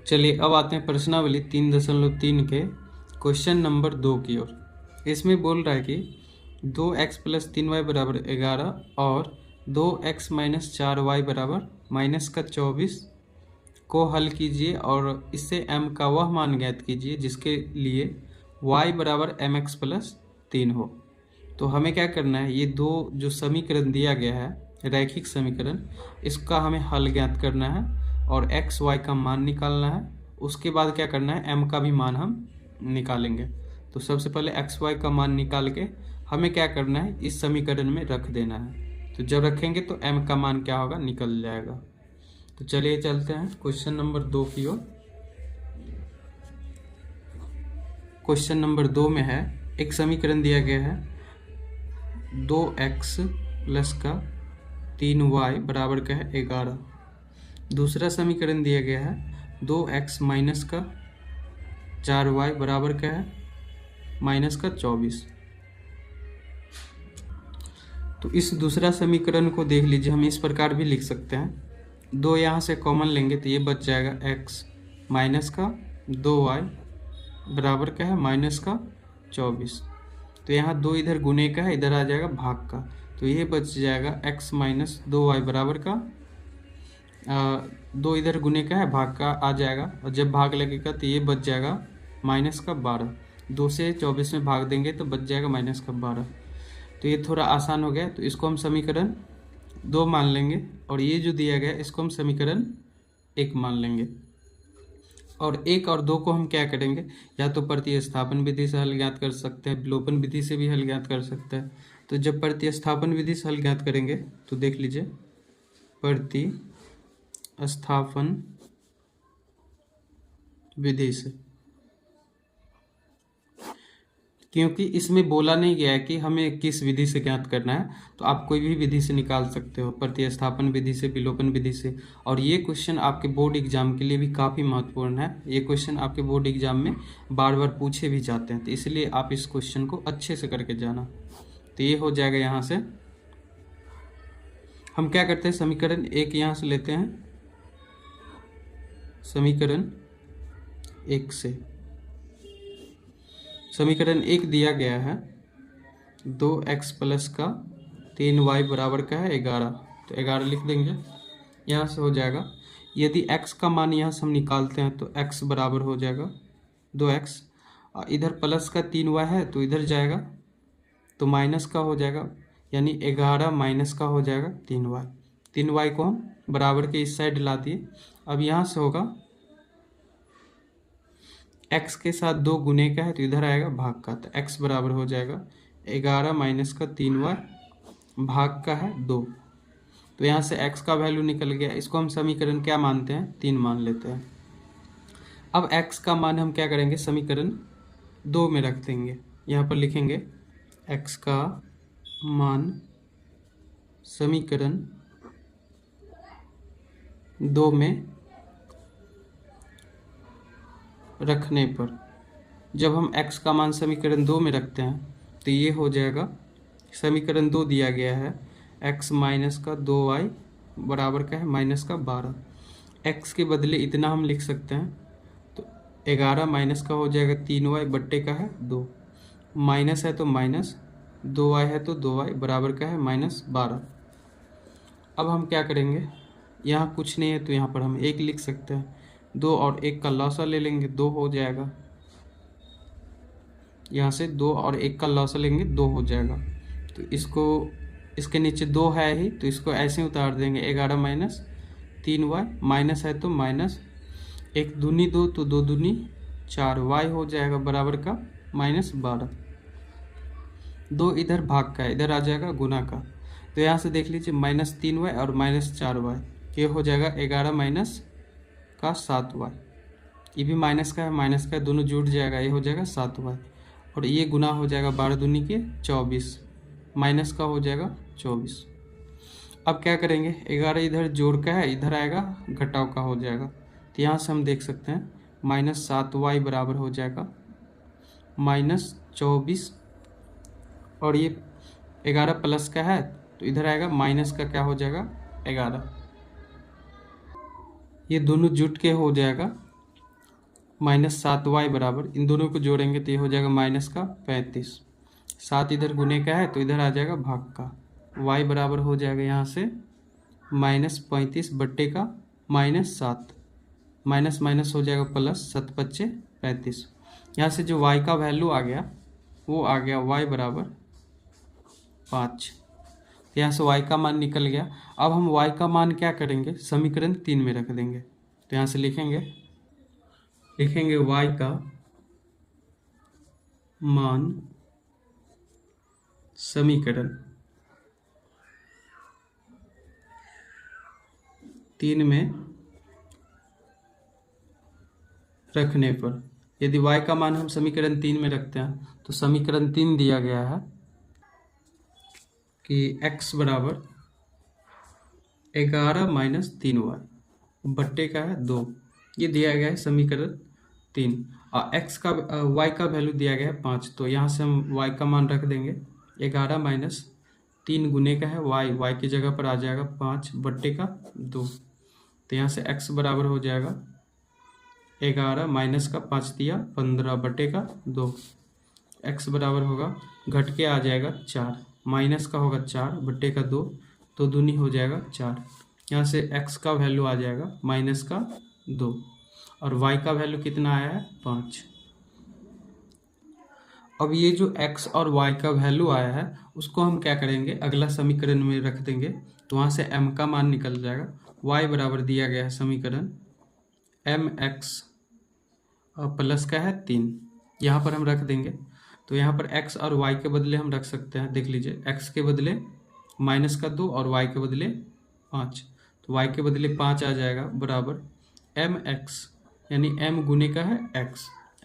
चलिए अब आते हैं प्रश्नावली 3.3 के क्वेश्चन नंबर 2 की ओर। इसमें बोल रहा है कि 2x+3y बराबर 11 और 2x-4y बराबर -24 को हल कीजिए और इससे m का वह मान ज्ञात कीजिए जिसके लिए y बराबर mx+3 हो। तो हमें क्या करना है, ये दो जो समीकरण दिया गया है रैखिक समीकरण, इसका हमें हल ज्ञात करना है और x y का मान निकालना है। उसके बाद क्या करना है, m का भी मान हम निकालेंगे। तो सबसे पहले x y का मान निकाल के हमें क्या करना है, इस समीकरण में रख देना है। तो जब रखेंगे तो m का मान क्या होगा, निकल जाएगा। तो चलिए चलते हैं क्वेश्चन नंबर 2 की ओर। क्वेश्चन नंबर 2 में है, एक समीकरण दिया गया है 2x प्लस का 3y बराबर का है 11। दूसरा समीकरण दिया गया है 2x माइनस का 4y बराबर का है -24। तो इस दूसरा समीकरण को देख लीजिए, हम इस प्रकार भी लिख सकते हैं। 2 यहाँ से कॉमन लेंगे तो ये बच जाएगा x माइनस का 2y बराबर का है -24। तो यहाँ 2 इधर गुने का है, इधर आ जाएगा भाग का। तो ये बच जाएगा x माइनस 2y बराबर का 2 इधर गुने का है, भाग का आ जाएगा और जब भाग लगेगा तो ये बच जाएगा -12। 2 से 24 में भाग देंगे तो बच जाएगा -12। तो ये थोड़ा आसान हो गया। तो इसको हम समीकरण 2 मान लेंगे और ये जो दिया गया इसको हम समीकरण 1 मान लेंगे। और 1 और 2 को हम क्या करेंगे, या तो प्रतिस्थापन विधि से हल ज्ञात कर सकते हैं, विलोपन विधि से भी हल ज्ञात कर सकते हैं। तो जब प्रतिस्थापन विधि से हल ज्ञात करेंगे तो देख लीजिए, प्रतिस्थापन विधि से, क्योंकि इसमें बोला नहीं गया है कि हमें किस विधि से ज्ञात करना है, तो आप कोई भी विधि से निकाल सकते हो, प्रतिस्थापन विधि से, विलोपन विधि से। और ये क्वेश्चन आपके बोर्ड एग्जाम के लिए भी काफ़ी महत्वपूर्ण है। ये क्वेश्चन आपके बोर्ड एग्जाम में बार बार पूछे भी जाते हैं, तो इसलिए आप इस क्वेश्चन को अच्छे से करके जाना। तो ये हो जाएगा। यहाँ से हम क्या करते हैं, समीकरण 1 यहाँ से लेते हैं, समीकरण 1 से समीकरण 1 दिया गया है 2x प्लस का 3y बराबर का है 11। तो 11 लिख देंगे, यहाँ से हो जाएगा। यदि x का मान यहाँ से हम निकालते हैं तो x बराबर हो जाएगा 2x, और इधर प्लस का 3y है तो इधर जाएगा तो माइनस का हो जाएगा, यानी 11 माइनस का हो जाएगा 3y। 3y को हम बराबर के इस साइड ला दिए। अब यहाँ से होगा x के साथ 2 गुने का है तो इधर आएगा भाग का, तो x बराबर हो जाएगा 11 माइनस का 3y भाग का है 2। तो यहाँ से x का वैल्यू निकल गया। इसको हम समीकरण क्या मानते हैं, 3 मान लेते हैं। अब x का मान हम क्या करेंगे, समीकरण 2 में रख देंगे। यहाँ पर लिखेंगे x का मान समीकरण 2 में रखने पर, जब हम x का मान समीकरण 2 में रखते हैं तो ये हो जाएगा, समीकरण 2 दिया गया है x माइनस का 2y बराबर का है -12। x के बदले इतना हम लिख सकते हैं, तो 11 माइनस का हो जाएगा 3y बट्टे का है 2, माइनस है तो माइनस, 2y है तो 2y बराबर का है -12। अब हम क्या करेंगे, यहाँ कुछ नहीं है तो यहाँ पर हम 1 लिख सकते हैं। 2 और 1 का लॉसा ले लेंगे, 2 हो जाएगा। यहाँ से 2 और 1 का लॉसा लेंगे, 2 हो जाएगा। तो इसको, इसके नीचे 2 है ही तो इसको ऐसे उतार देंगे, 11 माइनस 3y, माइनस है तो माइनस, 1 दूनी 2 तो 2 दूनी 4, y हो जाएगा बराबर का -12। 2 इधर भाग का है, इधर आ जाएगा गुना का। तो यहाँ से देख लीजिए -3y और -4y, ये हो जाएगा 11 माइनस का 7y, ये भी माइनस का है, दोनों जुड़ जाएगा, ये हो जाएगा 7y, और ये गुना हो जाएगा 12 दूनी के 24, माइनस का हो जाएगा 24। अब क्या करेंगे, 11 इधर जोड़ का है, इधर आएगा घटाव का हो जाएगा। तो यहाँ से हम देख सकते हैं -7y बराबर हो जाएगा -24, और ये 11 प्लस का है तो इधर आएगा माइनस का क्या हो जाएगा 11, ये दोनों जुट के हो जाएगा -7y बराबर, इन दोनों को जोड़ेंगे तो ये हो जाएगा माइनस का 35। 7 इधर गुने का है तो इधर आ जाएगा भाग का। y बराबर हो जाएगा यहाँ से -35 बट्टे का -7, माइनस माइनस हो जाएगा प्लस, 7 पच्चे 35। यहाँ से जो y का वैल्यू आ गया वो आ गया y बराबर 5। तो यहाँ से y का मान निकल गया। अब हम y का मान क्या करेंगे, समीकरण 3 में रख देंगे। तो यहाँ से लिखेंगे y का मान समीकरण 3 में रखने पर, यदि y का मान हम समीकरण 3 में रखते हैं तो समीकरण 3 दिया गया है कि x बराबर 11 माइनस 3y बट्टे का है 2, ये दिया गया है समीकरण 3। और y का वैल्यू दिया गया है 5, तो यहाँ से हम y का मान रख देंगे 11 माइनस 3 गुने का है y की जगह पर आ जाएगा 5 बट्टे का 2। तो यहाँ से x बराबर हो जाएगा 11 माइनस का 5 दिया 15 बट्टे का 2। x बराबर होगा, घट के आ जाएगा 4, माइनस का होगा 4 बट्टे का 2, तो दूनी हो जाएगा 4। यहाँ से x का वैल्यू आ जाएगा माइनस का 2 और y का वैल्यू कितना आया है 5। अब ये जो x और y का वैल्यू आया है उसको हम क्या करेंगे, अगला समीकरण में रख देंगे, तो वहाँ से m का मान निकल जाएगा। y बराबर दिया गया है समीकरण mx प्लस का है 3, यहाँ पर हम रख देंगे। तो यहाँ पर x और y के बदले हम रख सकते हैं, देख लीजिए, x के बदले माइनस का 2 और y के बदले 5, तो y के बदले 5 आ जाएगा बराबर mx, यानी m गुने का है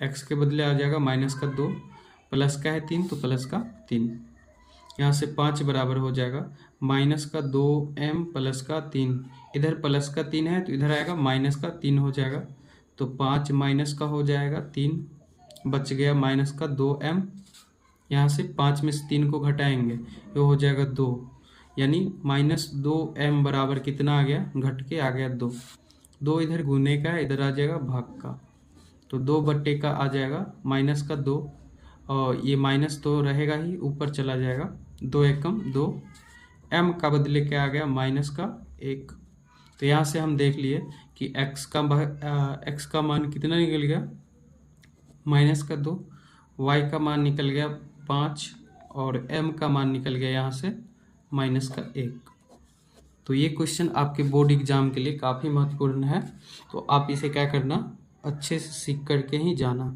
x के बदले आ जाएगा माइनस का 2, प्लस का है 3 तो प्लस का 3। यहाँ से 5 बराबर हो जाएगा माइनस का 2m प्लस का 3, इधर प्लस का 3 है तो इधर आएगा माइनस का 3 हो जाएगा, तो 5 माइनस का हो जाएगा 3, बच गया माइनस का 2m। यहाँ से 5 में से 3 को घटाएंगे ये हो जाएगा 2, यानी -2m बराबर कितना आ गया, घट के आ गया 2। 2 इधर गुने का है, इधर आ जाएगा भाग का, तो 2 बट्टे का आ जाएगा माइनस का 2, और ये माइनस तो रहेगा ही, ऊपर चला जाएगा, 2 एकम 2, m का बदले क्या आ गया माइनस का 1। तो यहाँ से हम देख लिए कि x का मान कितना निकल गया माइनस का 2, y का मान निकल गया 5 और m का मान निकल गया यहाँ से माइनस का 1। तो ये क्वेश्चन आपके बोर्ड एग्जाम के लिए काफ़ी महत्वपूर्ण है, तो आप इसे क्या करना, अच्छे से सीख करके ही जाना।